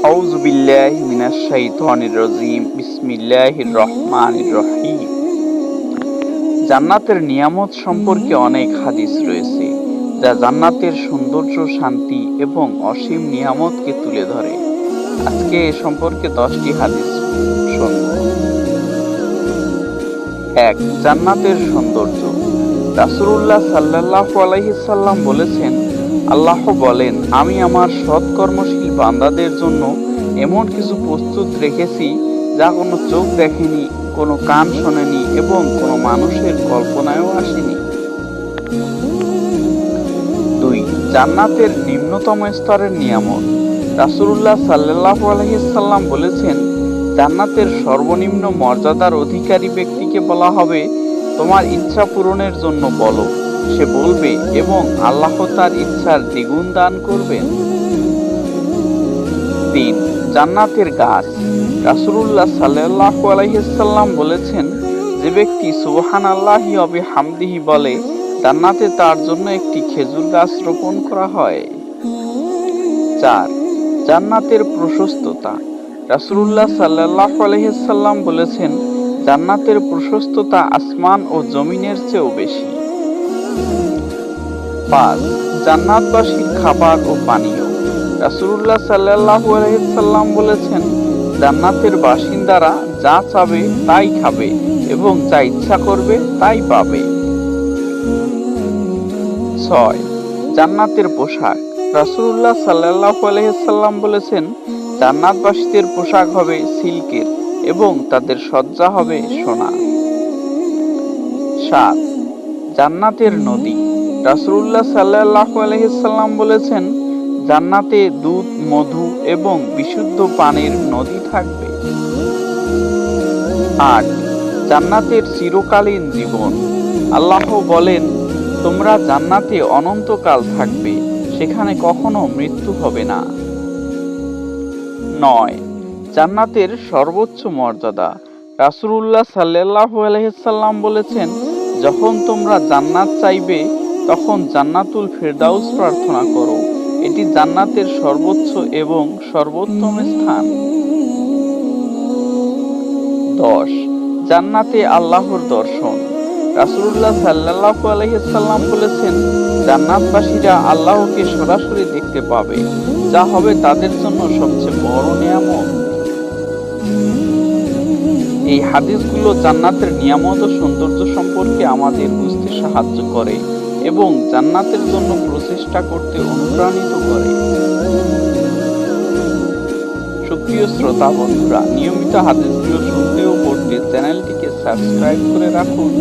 আউযু বিল্লাহি মিনাশ শাইতানির রাজিম। বিসমিল্লাহির রহমানির রহিম। জান্নাতের নিয়ামত সম্পর্কে অনেক হাদিস রয়েছে, যা জান্নাতের সৌন্দর্য, শান্তি এবং অসীম নিয়ামতকে তুলে ধরে। আজকে এ সম্পর্কে 10টি হাদিস শুনব। ১. জান্নাতের সৌন্দর্য। রাসূলুল্লাহ সাল্লাল্লাহু আলাইহি সাল্লাম বলেছেন, আল্লাহ বলেন, আমি আমার সৎকর্মশীল বান্দাদের জন্য এমন কিছু প্রস্তুত রেখেছি যা কোনো চোখ দেখেনি, কোনো কান শোনেনি এবং কোনো মানুষের কল্পনায়ও আসেনি। ২. জান্নাতের নিম্নতম স্তরের নিয়ামত। রাসূলুল্লাহ সাল্লাল্লাহু আলাইহি সাল্লাম বলেছেন, জান্নাতের সর্বনিম্ন মর্যাদার অধিকারী ব্যক্তিকে বলা হবে, তোমার ইচ্ছা পূরণের জন্য বলো। সে বলবে এবং আল্লাহ তার ইচ্ছার দ্বিগুণ দান করবেন। ৩. জান্নাতের গাছ। রাসূলুল্লাহ সাল্লাল্লাহু আলাইহি সাল্লাম বলেছেন, যে ব্যক্তি সুবহানাল্লাহি ওয়া বিহামদিহি বলে, জান্নাতে তার জন্য একটি খেজুর গাছ রোপণ করা হয়। ৪. জান্নাতের প্রশস্ততা। রাসূলুল্লাহ সাল্লাল্লাহু আলাইহি সাল্লাম বলেছেন, জান্নাতের প্রশস্ততা আসমান ও জমিনের চেয়েও বেশি। ৫. জান্নাতবাসীর খাবার ও পানীয়। রাসূলুল্লাহ সাল্লাল্লাহু আলাইহি সাল্লাম বলেছেন, জান্নাতের বাসিন্দারা যা চাবে তাই খাবে এবং যা ইচ্ছা করবে তাই পাবে। ৬. জান্নাতের পোশাক। রাসূলুল্লাহ সাল্লাল্লাহু আলাইহি সাল্লাম বলেছেন, জান্নাতবাসীদের পোশাক হবে সিল্কের এবং তাদের সজ্জা হবে সোনা। ৭. জান্নাতের নদী। রাসূলুল্লাহ সাল্লাল্লাহু আলাইহি সাল্লাম বলেছেন, জান্নাতে দুধ, মধু এবং বিশুদ্ধ পানির নদী থাকবে। ৮. জান্নাতের চিরকালীন জীবন। আল্লাহ বলেন, তোমরা জান্নাতে অনন্তকাল থাকবে, সেখানে কখনো মৃত্যু হবে না। ৯. জান্নাতের সর্বোচ্চ মর্যাদা। রাসূলুল্লাহ সাল্লাল্লাহু আলাইহি সাল্লাম বলেছেন, যখন তোমরা জান্নাত চাইবে তখন জান্নাতুল ফেরদাউস প্রার্থনা করো, এটি জান্নাতের সর্বোচ্চ এবং সর্বোত্তম স্থান। ১০. জান্নাতে আল্লাহর দর্শন। রাসূলুল্লাহ সাল্লাল্লাহু আলাইহি সাল্লাম বলেছেন, জান্নাতবাসীরা আল্লাহকে সরাসরি দেখতে পাবে, যা হবে তাদের জন্য সবচেয়ে বড় নিয়ামত। এই হাদিসগুলো জান্নাতের নিয়ামত ও সৌন্দর্য সম্পর্কে আমাদের বুঝতে সাহায্য করে এবং জান্নাতের জন্য প্রচেষ্টা করতে অনুপ্রাণিত করে। সুপ্রিয় শ্রোতা বন্ধুরা, নিয়মিত হাদিসগুলো শুনতে ও পড়তে চ্যানেলটিকে সাবস্ক্রাইব করে রাখুন।